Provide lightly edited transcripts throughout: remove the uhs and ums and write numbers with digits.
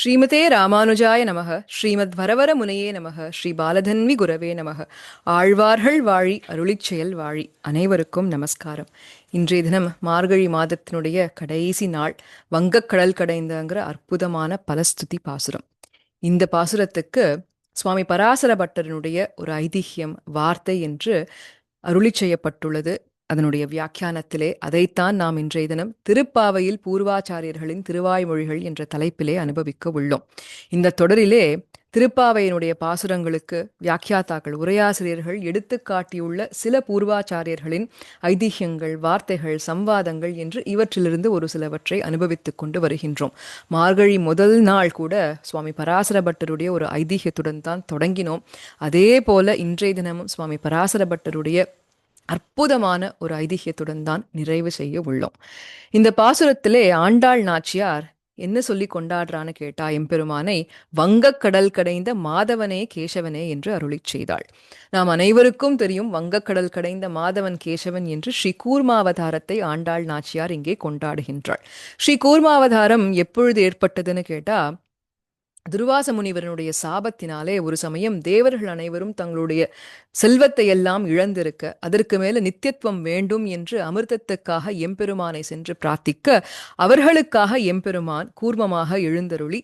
ஸ்ரீமதே ராமானுஜாய நமக. ஸ்ரீமத் வரவர முனையே நமக. ஸ்ரீ பாலதன்வி குரவே நமக. ஆழ்வார்கள் வாழி அருளிச் செயல் வாழி. அனைவருக்கும் நமஸ்காரம். இன்றைய தினம் மார்கழி மாதத்தினுடைய கடைசி நாள், வங்கக்கடல் கடைந்தங்கிற அற்புதமான பலஸ்துதி பாசுரம். இந்த பாசுரத்துக்கு சுவாமி பராசர பட்டரனுடைய ஒரு ஐதிஹ்யம் வார்த்தை என்று அருளி செய்யப்பட்டுள்ளது. அதனுடைய வியாக்கியானத்திலே அதைத்தான் நாம் இன்றைய தினம் திருப்பாவையில் பூர்வாச்சாரியர்களின் திருவாய்மொழிகள் என்ற தலைப்பிலே அனுபவிக்க உள்ளோம். இந்த தொடரிலே திருப்பாவையினுடைய பாசுரங்களுக்கு வியாக்கியாத்தாக்கள், உரையாசிரியர்கள் எடுத்து காட்டியுள்ள சில பூர்வாச்சாரியர்களின் ஐதிஹ்யங்கள், வார்த்தைகள், சம்வாதங்கள் என்று இவற்றிலிருந்து ஒரு சிலவற்றை அனுபவித்துக் கொண்டு வருகின்றோம். மார்கழி முதல் நாள் கூட சுவாமி பராசர பட்டருடைய ஒரு ஐதிஹ்யத்துடன் தான் தொடங்கினோம். அதே போல இன்றைய தினமும் சுவாமி பராசர பட்டருடைய அற்புதமான ஒரு ஐதிஹ்யத்துடன் தான் நிறைவு செய்ய உள்ளோம். இந்த பாசுரத்திலே ஆண்டாள் நாச்சியார் என்ன சொல்லி கொண்டாடுறான்னு கேட்டா, எம்பெருமானை வங்கக்கடல் கடைந்த மாதவனே கேசவனே என்று அருளிச் செய்தாள். நாம் அனைவருக்கும் தெரியும், வங்கக்கடல் கடைந்த மாதவன் கேசவன் என்று ஸ்ரீ கூர்மாவதாரத்தை ஆண்டாள் நாச்சியார் இங்கே கொண்டாடுகின்றாள். ஸ்ரீ கூர்மாவதாரம் எப்பொழுது ஏற்பட்டதுன்னு கேட்டா, துர்வாச முனிவரனுடைய சாபத்தினாலே ஒரு சமயம் தேவர்கள் அனைவரும் தங்களுடைய செல்வத்தை எல்லாம் இழந்திருக்க, அதற்கு மேல நித்தியத்துவம் வேண்டும் என்று அமிர்தத்துக்காக எம்பெருமானை சென்று பிரார்த்திக்க, அவர்களுக்காக எம்பெருமான் கூர்மமாக எழுந்தருளி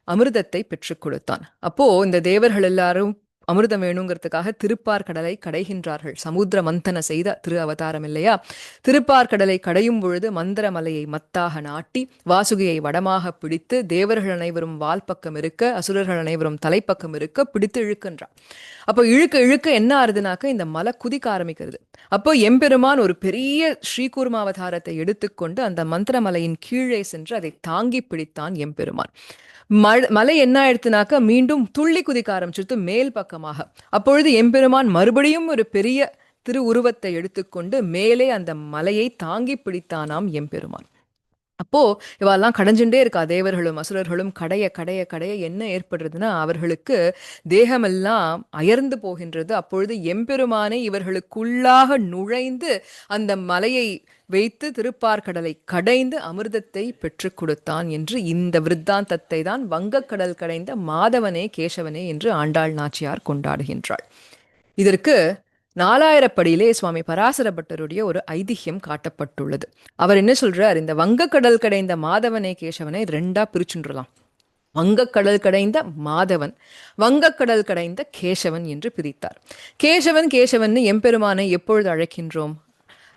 அமிர்தத்தை பெற்றுக் கொடுத்தான். அப்போ இந்த தேவர்கள் எல்லாரும் அமிர்தம் வேணுங்கிறதுக்காக திருப்பார் கடலை கடைகின்றார்கள். சமுத்திர மந்தன செய்த திரு அவதாரம் இல்லையா? திருப்பார் கடலை கடையும் பொழுது மந்திர மலையை மத்தாக நாட்டி வாசுகியை வடமாக பிடித்து தேவர்கள் அனைவரும் வால் பக்கம் இருக்க, அசுரர்கள் அனைவரும் தலைப்பக்கம் இருக்க பிடித்து இழுக்கின்றார். அப்போ இழுக்க இழுக்க என்ன ஆறுதுனாக்க, இந்த மலை குதிக்க ஆரம்பிக்கிறது. அப்போ எம்பெருமான் ஒரு பெரிய ஸ்ரீகூர்மாவதாரத்தை எடுத்துக்கொண்டு அந்த மந்திர மலையின் கீழே சென்று அதை தாங்கி பிடித்தான் எம்பெருமான். மலை என்ன ஆயிடுத்துனாக்க மீண்டும் துள்ளி குதிக்க ஆரம்பிச்சிருத்து மேல் பக்கமாக. அப்பொழுது எம்பெருமான் மறுபடியும் ஒரு பெரிய திரு உருவத்தை எடுத்துக்கொண்டு மேலே அந்த மலையை தாங்கி பிடித்தானாம் எம்பெருமான். அப்போ இவெல்லாம் கடைஞ்சுட்டே இருக்கா. தேவர்களும் அசுரர்களும் கடைய கடைய கடைய என்ன ஏற்படுறதுன்னா, அவர்களுக்கு தேகமெல்லாம் அயர்ந்து போகின்றது. அப்பொழுது எம்பெருமானை இவர்களுக்குள்ளாக நுழைந்து அந்த மலையை வைத்து திருப்பார்கடலை கடைந்து அமிர்தத்தை பெற்றுக் கொடுத்தான் என்று இந்த விருத்தாந்தத்தை தான் வங்கக்கடல் கடைந்த மாதவனே கேசவனே என்று ஆண்டாள் நாச்சியார் கொண்டாடுகின்றாள். இதற்கு நாலாயிரப்படியிலே சுவாமி பராசர பட்டருடைய ஒரு ஐதிஹ்யம் காட்டப்பட்டுள்ளது. அவர் என்ன சொல்றார், இந்த வங்கக்கடல் கடைந்த மாதவனே கேசவனை ரெண்டா பிரிச்சுன்றலாம். வங்கக்கடல் கடைந்த மாதவன், வங்கக்கடல் கடைந்த கேசவன் என்று பிரித்தார். கேசவன் கேசவன் எம்பெருமானை எப்பொழுது அழைக்கின்றோம்?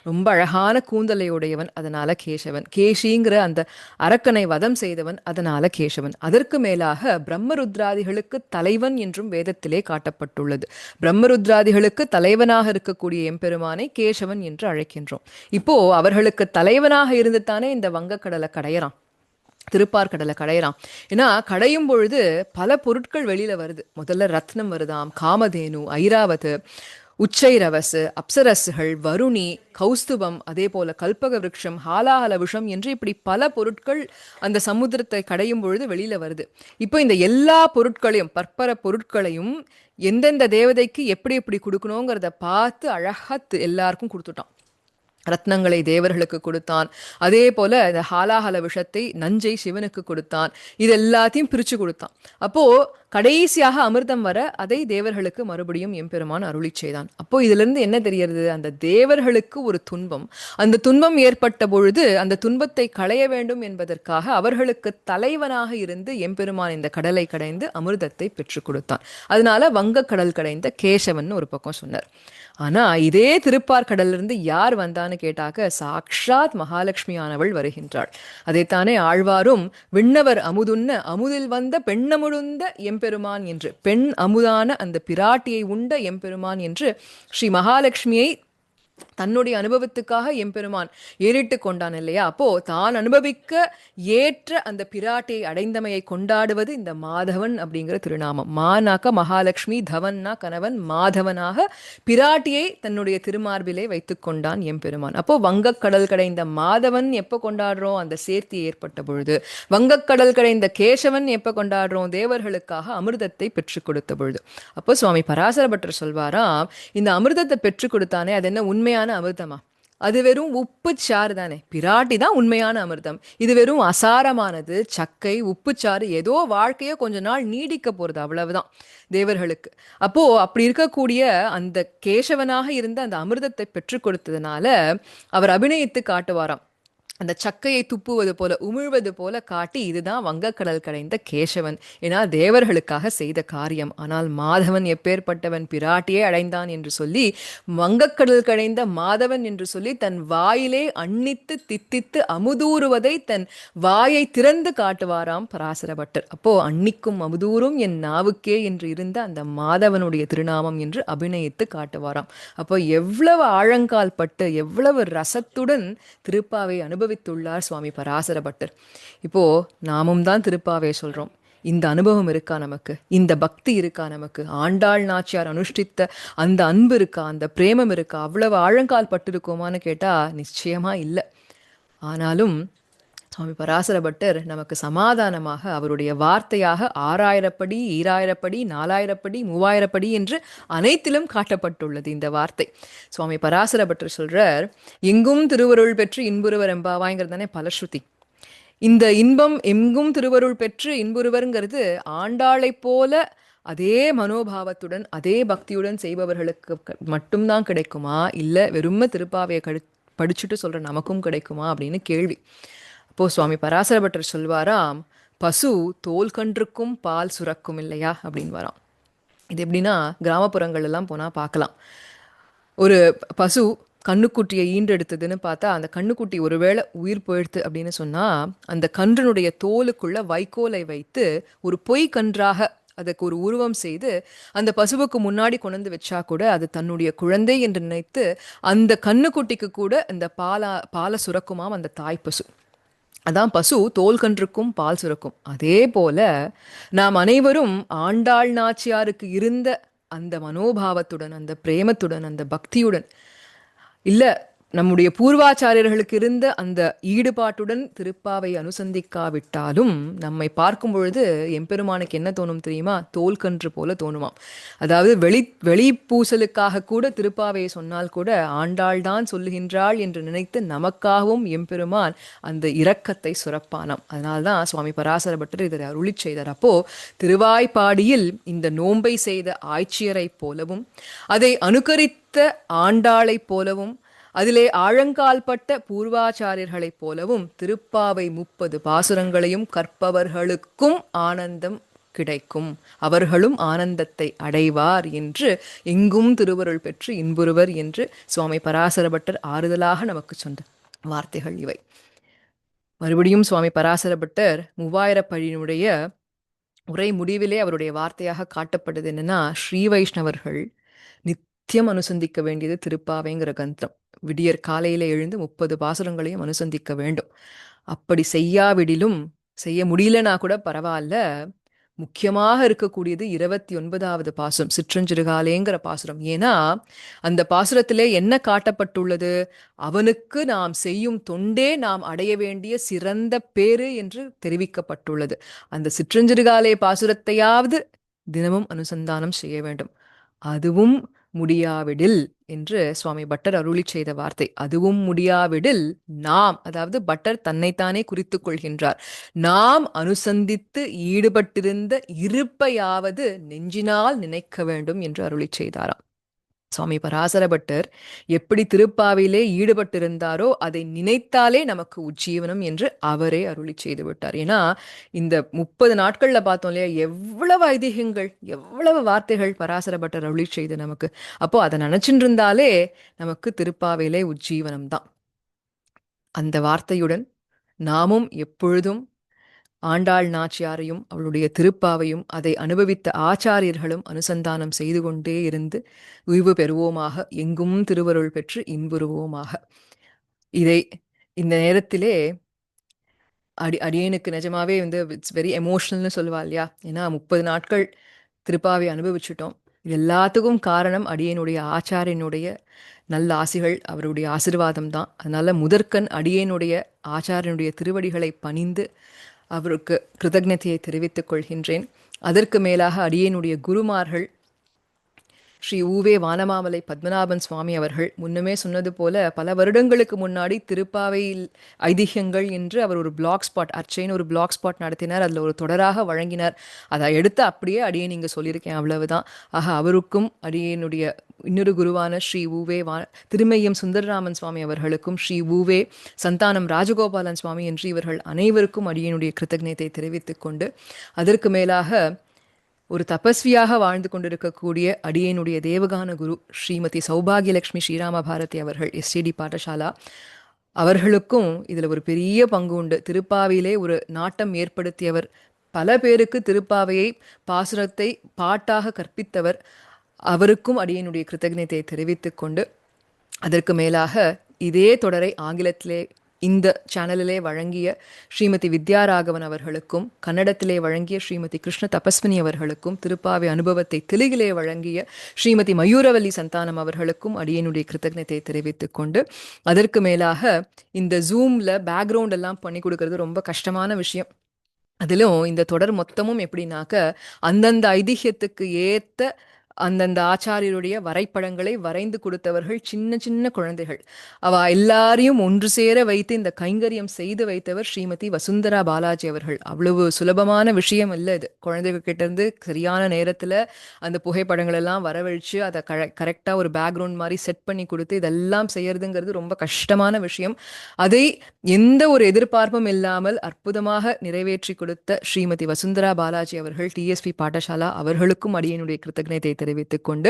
ரொம்ப அழகான கூந்தலையுடையவன், அதனால கேசவன். கேஷிங்கிற அந்த அரக்கனை வதம் செய்தவன், அதனால கேசவன். அதற்கு மேலாக பிரம்மருத்ராதிகளுக்கு தலைவன் என்றும் வேதத்திலே காட்டப்பட்டுள்ளது. பிரம்மருத்ராதிகளுக்கு தலைவனாக இருக்கக்கூடிய எம்பெருமானை கேசவன் என்று அழைக்கின்றோம். இப்போ அவர்களுக்கு தலைவனாக இருந்துத்தானே இந்த வங்கக்கடலை கடையறான், திருப்பார்கடலை கடையறான். ஏன்னா கடையும் பொழுது பல பொருட்கள் வெளியில வருது. முதல்ல ரத்னம் வருதாம், காமதேனு, ஐராவது, உச்சைரவசு, அப்சரசுகள், வருணி, கௌஸ்துபம், அதே போல கல்பக விருட்சம், ஹாலாஹல விஷம் என்று இப்படி பல பொருட்கள் அந்த சமுத்திரத்தை கடையும் பொழுது வெளியில வருது. இப்போ இந்த எல்லா பொருட்களையும், பற்பர பொருட்களையும் எந்தெந்த தேவதைக்கு எப்படி எப்படி கொடுக்கணுங்கிறத பார்த்து அழகா எல்லாருக்கும் கொடுத்துட்டான். ரத்னங்களை தேவர்களுக்கு கொடுத்தான். அதே போல இந்த ஹாலாஹல விஷத்தை, நஞ்சை சிவனுக்கு கொடுத்தான். இது எல்லாத்தையும் பிரிச்சு கொடுத்தான். அப்போ கடைசியாக அமிர்தம் வர அதை தேவர்களுக்கு மறுபடியும் எம்பெருமான் அருளி செய்தான். அப்போ இதுல இருந்து என்ன தெரியறது? அந்த தேவர்களுக்கு ஒரு துன்பம், அந்த துன்பம் ஏற்பட்ட பொழுது அந்த துன்பத்தை களைய வேண்டும் என்பதற்காக அவர்களுக்கு தலைவனாக இருந்து எம்பெருமான் இந்த கடலை கடைந்து அமிர்தத்தை பெற்றுக் கொடுத்தான். அதனால வங்கக்கடல் கடைந்த கேசவன் ஒரு பக்கம் சொன்னார். ஆனா இதே திருப்பார்கடல்ல இருந்து யார் வந்தான்னு கேட்டாக்க, சாக்ஷாத் மகாலட்சுமியானவள் வருகின்றாள். அதைத்தானே ஆழ்வாரும் விண்ணவர் அமுதுண்ண அமுதில் வந்த பெண்ணமுழுந்த எம்பெருமான் என்று, பெண் அமுதான அந்த பிராட்டியை உண்ட எம்பெருமான் என்று ஸ்ரீ மகாலட்சுமியை தன்னுடைய அனுபவத்துக்காக எம்பெருமான் ஏறிட்டு கொண்டான் இல்லையா? அப்போ தான் அனுபவிக்க ஏற்ற அந்த பிராட்டியை அடைந்தமையை கொண்டாடுவது இந்த மாதவன் அப்படிங்கிற திருநாமம். மானாக்க மகாலட்சுமி, தவன்னா கணவன், மாதவனாக பிராட்டியை தன்னுடைய திருமார்பிலே வைத்துக் கொண்டான் எம்பெருமான். அப்போ வங்கக்கடல் கடைந்த மாதவன் எப்போ கொண்டாடுறோம்? அந்த சேர்த்தி ஏற்பட்ட பொழுது. வங்கக்கடல் கடைந்த கேசவன் எப்போ கொண்டாடுறோம்? தேவர்களுக்காக அமிர்தத்தை பெற்றுக் கொடுத்த பொழுது. அப்போ சுவாமி பராசர பட்டர் சொல்வாராம், இந்த அமிர்தத்தை பெற்றுக் கொடுத்தானே அது என்ன உண்மையான அமிர்தமா? அது வெறும் உப்பு சாறு தானே. பிராட்டி தான் உண்மையான அமிர்தம். இது வெறும் அசாரமானது, சக்கை, உப்புச்சாறு, ஏதோ வாழ்க்கையோ கொஞ்ச நாள் நீடிக்க போறது, அவ்வளவுதான் தேவர்களுக்கு. அப்போ அப்படி இருக்கக்கூடிய அந்த கேசவனாக இருந்த அந்த அமிர்தத்தை பெற்றுக் கொடுத்ததுனால அவர் அபிநயித்து காட்டுவாராம். அந்த சக்கையை துப்புவது போல, உமிழ்வது போல காட்டி, இதுதான் வங்கக்கடல் கடைந்த கேசவன். ஏன்னா தேவர்களுக்காக செய்த காரியம். ஆனால் மாதவன் எப்பேற்பட்டவன், பிராட்டியே அடைந்தான் என்று சொல்லி, வங்கக்கடல் கடைந்த மாதவன் என்று சொல்லி தன் வாயிலே அன்னித்து தித்தித்து அமுதூறுவதை தன் வாயை திறந்து காட்டுவாராம் பராசர பட்டர். அப்போ அன்னிக்கும் அமுதூரும் என் நாவுக்கே என்று இருந்த அந்த மாதவனுடைய திருநாமம் என்று அபிநயித்து காட்டுவாராம். அப்போ எவ்வளவு ஆழங்கால் பட்டு எவ்வளவு ரசத்துடன் திருப்பாவை அனுபவித்துள்ளார் சுவாமி பராசர பட்டர். இப்போ நாமும் தான் திருப்பாவை சொல்றோம். இந்த அனுபவம் இருக்கா நமக்கு? இந்த பக்தி இருக்கா நமக்கு? ஆண்டாள் நாச்சியார் அனுஷ்டித்த அந்த அன்பு இருக்கா? அந்த பிரேமம் இருக்கா? அவ்வளவு ஆழங்கால் பட்டு இருக்கோமான்னு கேட்டா நிச்சயமா இல்லை. ஆனாலும் சுவாமி பராசர பட்டர் நமக்கு சமாதானமாக அவருடைய வார்த்தையாக 6000படி, 2000படி, 4000படி, 3000படி என்று அனைத்திலும் காட்டப்பட்டுள்ளது இந்த வார்த்தை. சுவாமி பராசர பட்டர் சொல்றார், எங்கும் திருவருள் பெற்று இன்புருவர் எம்பாவாய்ங்கிறது தானே பலஸ்ருதி. இந்த இன்பம் எங்கும் திருவருள் பெற்று இன்புருவருங்கிறது ஆண்டாளைப் போல அதே மனோபாவத்துடன் அதே பக்தியுடன் செய்பவர்களுக்கு மட்டும்தான் கிடைக்குமா, இல்லை வெறும திருப்பாவையை படிச்சுட்டு சொல்ற நமக்கும் கிடைக்குமா அப்படின்னு கேள்வி. அப்போ சுவாமி பராசர பட்டர் சொல்வாராம், பசு தோல் கன்றுக்கும் பால் சுரக்கும் இல்லையா அப்படின்னு வராம். இது எப்படின்னா, கிராமப்புறங்கள் எல்லாம் போனா பார்க்கலாம். ஒரு பசு கண்ணுக்குட்டியை ஈண்டெடுத்ததுன்னு பார்த்தா அந்த கண்ணுக்குட்டி ஒருவேளை உயிர் போயிடுத்து அப்படின்னு சொன்னா அந்த கன்றினுடைய தோலுக்குள்ள வைக்கோலை வைத்து ஒரு பொய் கன்றாக அதுக்கு ஒரு உருவம் செய்து அந்த பசுவுக்கு முன்னாடி கொண்டு வச்சா கூட அது தன்னுடைய குழந்தை என்று நினைத்து அந்த கண்ணுக்குட்டிக்கு கூட இந்த பாலை சுரக்குமாம் அந்த தாய் பசு. அதான் பசு தோல் கன்றுக்கும் பால் சுரக்கும். அதே போல நாம் அனைவரும் ஆண்டாள் நாச்சியாருக்கு இருந்த அந்த மனோபாவத்துடன், அந்த பிரேமத்துடன், அந்த பக்தியுடன், இல்ல நம்முடைய பூர்வாச்சாரியர்களுக்கு இருந்த அந்த ஈடுபாட்டுடன் திருப்பாவை அனுசந்திக்காவிட்டாலும் நம்மை பார்க்கும் பொழுது எம்பெருமானுக்கு என்ன தோணும் தெரியுமா? தோல்கன்று போல தோணுமாம். அதாவது வெளி பூசலுக்காக கூட திருப்பாவையை சொன்னால் கூட ஆண்டாள் தான் சொல்லுகின்றாள் என்று நினைத்து நமக்காகவும் எம்பெருமான் அந்த இரக்கத்தை சுரப்பானாம். அதனால்தான் சுவாமி பராசர பட்டர் இதை அருளி செய்தார். அப்போ திருவாய்ப்பாடியில் இந்த நோன்பை செய்த ஆய்ச்சியரை போலவும் அதை அனுகரித்த ஆண்டாளைப் போலவும் அதிலே ஆழங்கால்பட்ட பூர்வாச்சாரியர்களைப் போலவும் திருப்பாவை 30 பாசுரங்களையும் கற்பவர்களுக்கும் ஆனந்தம் கிடைக்கும், அவர்களும் ஆனந்தத்தை அடைவார் என்று எங்கும் திருவருள் பெற்று இன்புறுவர் என்று சுவாமி பராசர பட்டர் ஆறுதலாக நமக்கு சொன்ன வார்த்தைகள் இவை. மறுபடியும் சுவாமி பராசர பட்டர் 3000படியினுடைய உரை முடிவிலே அவருடைய வார்த்தையாக காட்டப்பட்டது என்னன்னா, ஸ்ரீ வைஷ்ணவர்கள் நித்தியம் அனுசந்திக்க வேண்டியது திருப்பாவைங்கிற கந்திரம். விடியற் காலையில எழுந்து 30 பாசுரங்களையும் அனுசந்திக்க வேண்டும். அப்படி செய்யாவிடிலும், செய்ய முடியலனா கூட பரவாயில்ல, முக்கியமாக இருக்கக்கூடியது 29வது பாசுரம், சிற்றஞ்சிறுகாலேங்கிற பாசுரம். ஏன்னா அந்த பாசுரத்திலே என்ன காட்டப்பட்டுள்ளது? அவனுக்கு நாம் செய்யும் தொண்டே நாம் அடைய வேண்டிய சிறந்த பேரு என்று தெரிவிக்கப்பட்டுள்ளது. அந்த சிற்றஞ்சிறுகாலே பாசுரத்தையாவது தினமும் அனுசந்தானம் செய்ய வேண்டும். அதுவும் முடியாவிடில் என்று சுவாமி பட்டர் அருளி செய்த வார்த்தை. அதுவும் முடியாவிடில் நாம், அதாவது பட்டர் தன்னைத்தானே குறித்துக் கொள்கின்றார், நாம் அனுசந்தித்து ஈடுபட்டிருந்த இருப்பையாவது நெஞ்சினால் நினைக்க வேண்டும் என்று அருளி செய்தாராம். சுவாமி பராசர பட்டர் எப்படி திருப்பாவிலே ஈடுபட்டிருந்தாரோ அதை நினைத்தாலே நமக்கு உஜ்ஜீவனம் என்று அவரே அருளி செய்து விட்டார். ஏன்னா இந்த 30 நாட்கள்ல பார்த்தோம் இல்லையா, எவ்வளவு ஐதீகங்கள், எவ்வளவு வார்த்தைகள் பராசர பட்டர் அருளி செய்து நமக்கு. அப்போ அதை நினைச்சுட்டு இருந்தாலே நமக்கு திருப்பாவிலே உஜ்ஜீவனம் தான். அந்த வார்த்தையுடன் நாமும் எப்பொழுதும் ஆண்டாள் நாச்சியாரையும் அவளுடைய திருப்பாவையும் அதை அனுபவித்த ஆச்சாரியர்களும் அனுசந்தானம் செய்து கொண்டே இருந்து உய்வு பெறுவோமாக, எங்கும் திருவருள் பெற்று இன்புறுவோமாக. இதை இந்த நேரத்திலே அடியேனுக்கு நிஜமாவே இட்ஸ் வெரி எமோஷனல்னு சொல்லுவா இல்லையா. ஏன்னா 30 நாட்கள் திருப்பாவை அனுபவிச்சுட்டோம். இது எல்லாத்துக்கும் காரணம் அடியேனுடைய ஆச்சாரியனுடைய நல்ல ஆசிகள், அவருடைய ஆசிர்வாதம் தான். அதனால முதற்கண் அடியேனுடைய ஆச்சாரியனுடைய திருவடிகளை பணிந்து அவருக்கு கிருதஜ்ஞதையை தெரிவித்துக் கொள்கின்றேன். அதற்கு மேலாக அடியேனுடைய குருமார்கள் ஸ்ரீ ஊவே வானமாமலை பத்மநாபன் சுவாமி அவர்கள் முன்னமே சொன்னது போல பல வருடங்களுக்கு முன்னாடி திருப்பாவையில் ஐதிஹ்யங்கள் என்று அவர் ஒரு பிளாக் ஸ்பாட் அர்ச்சைன்னு ஒரு பிளாக் ஸ்பாட் நடத்தினார். அதில் ஒரு தொடராக வழங்கினார். அதை எடுத்து அப்படியே அடியே நீங்கள் சொல்லியிருக்கேன், அவ்வளவுதான். ஆக அவருக்கும் அடியேனுடைய இன்னொரு குருவான ஸ்ரீ ஊவே திருமையம் சுந்தரராமன் சுவாமி அவர்களுக்கும் ஸ்ரீ ஊவே சந்தானம் ராஜகோபாலன் சுவாமி என்று இவர்கள் அனைவருக்கும் அடியனுடைய கிருத்தஜ்ஞத்தை தெரிவித்துக் கொண்டு, அதற்கு மேலாக ஒரு தபஸ்வியாக வாழ்ந்து கொண்டிருக்கக்கூடிய அடியேனுடைய தேவகான குரு ஸ்ரீமதி சௌபாகியலட்சுமி ஸ்ரீராம பாரதி அவர்கள் எஸ்டிடி பாடசாலா அவர்களுக்கும் இதில் ஒரு பெரிய பங்கு உண்டு. திருப்பாவையிலே ஒரு நாட்டம் ஏற்படுத்தியவர், பல பேருக்கு திருப்பாவையை பாசுரத்தை பாட்டாக கற்பித்தவர். அவருக்கும் அடியனுடைய கிருத்தஜ்ஞத்தை தெரிவித்துக் கொண்டு, அதற்கு மேலாக இதே தொடரை ஆங்கிலத்திலே இந்த சேனலிலே வழங்கிய ஸ்ரீமதி வித்யாராகவன் அவர்களுக்கும், கன்னடத்திலே வழங்கிய ஸ்ரீமதி கிருஷ்ண தபஸ்வினி அவர்களுக்கும், திருப்பாவை அனுபவத்தை தெலுங்கிலே வழங்கிய ஸ்ரீமதி மயூரவல்லி சந்தானம் அவர்களுக்கும் அடியனுடைய கிருத்தஜ்ஞத்தை தெரிவித்துக் கொண்டு, அதற்கு மேலாக இந்த ஜூமில் பேக்ரவுண்ட் எல்லாம் பண்ணி கொடுக்கறது ரொம்ப கஷ்டமான விஷயம். அதிலும் இந்த தொடர் மொத்தமும் எப்படின்னாக்க அந்தந்த ஐதிஹ்யத்துக்கு ஏத்த அந்தந்த ஆச்சாரியருடைய வரைபடங்களை வரைந்து கொடுத்தவர்கள் சின்ன சின்ன குழந்தைகள். அவ எல்லாரையும் ஒன்று சேர வைத்து இந்த கைங்கரியம் செய்து வைத்தவர் ஸ்ரீமதி வசுந்தரா பாலாஜி அவர்கள். அவ்வளவு சுலபமான விஷயம் இல்லை இது. குழந்தைகள் கிட்ட இருந்து சரியான நேரத்துல அந்த புகைப்படங்கள் எல்லாம் வரவழைச்சு அதை கரெக்டா ஒரு பேக்ரவுண்ட் மாதிரி செட் பண்ணி கொடுத்து இதெல்லாம் செய்யறதுங்கிறது ரொம்ப கஷ்டமான விஷயம். அதை எந்த ஒரு எதிர்பார்ப்பும் இல்லாமல் அற்புதமாக நிறைவேற்றி கொடுத்த ஸ்ரீமதி வசுந்தரா பாலாஜி அவர்கள், டிஎஸ்பி பாடசாலா அவர்களுக்கும் அடியனுடைய கிருத்தஜ்ஞத்தை தெரிவித்துக் கொண்டு,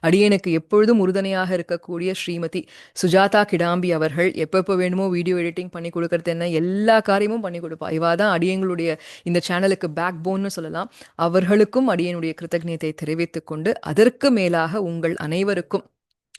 அடியனுக்கு எப்பொழுதும் உறுதுணையாக இருக்கக்கூடிய ஸ்ரீமதி சுஜாதா கிடாம்பி அவர்கள் எப்பப்போ வேணுமோ வீடியோ எடிட்டிங் பண்ணி கொடுக்கறது என்ன எல்லா காரியமும் பண்ணி கொடுப்பா. இவா தான் அடியங்களுடைய இந்த சேனலுக்கு பேக் போன்னு சொல்லலாம். அவர்களுக்கும் அடியனுடைய கிருத்தஜ்ஞத்தை தெரிவித்துக் கொண்டு, அதற்கு மேலாக உங்கள் அனைவருக்கும்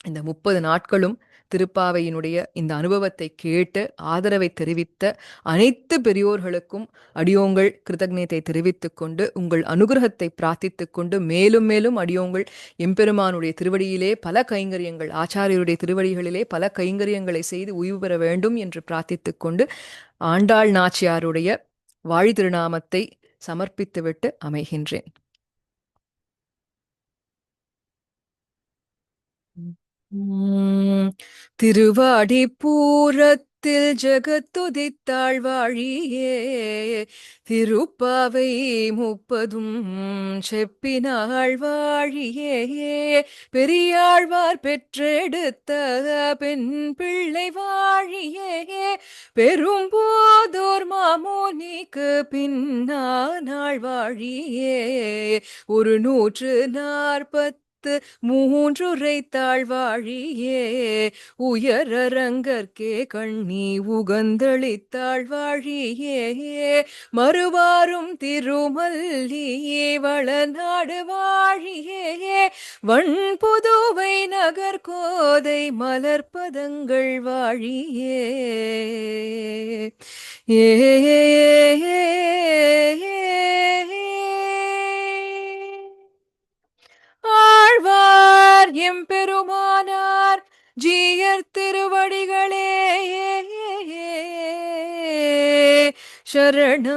இந்த 30 நாட்களும் திருப்பாவையினுடைய இந்த அனுபவத்தை கேட்டு ஆதரவை தெரிவித்த அனைத்து பெரியோர்களுக்கும் அடியோங்கள் கிருத்தஜ்ஞத்தை தெரிவித்துக் கொண்டு, உங்கள் அனுகிரகத்தை பிரார்த்தித்துக் கொண்டு, மேலும் மேலும் அடியோங்கள் எம்பெருமானுடைய திருவடியிலே பல கைங்கரியங்கள், ஆச்சாரியருடைய திருவடிகளிலே பல கைங்கரியங்களை செய்து உய்வு பெற வேண்டும் என்று பிரார்த்தித்துக் கொண்டு, ஆண்டாள் நாச்சியாருடைய வாழி திருநாமத்தை சமர்ப்பித்துவிட்டு அமைகின்றேன். திருவாடிப்பூரத்தில் ஜகத்துதித்தாள் வாழியே, திருப்பாவை 30 செப்பினாள் வாழியே, பெரியாழ்வார் பெற்றெடுத்த பெண் பிள்ளை வாழியே, பெரும்போதோர் மாமோனிக்கு பின்னானாள் வாழியே, 143 மூன்றுரைத்தாள் வாழியே, உயரரங்கற்கே கண்ணி உகந்தளித்தாள் வாழியே, மறுவாரும் திருமல்லியே வளநாடு வாழியே, வண்புதுவை நகர்கோதை மலர்பதங்கள் வாழியே. ஏ ஆழ்வார் எம்பெருமானார் ஜீயர் திருவடிகளே சரணம்.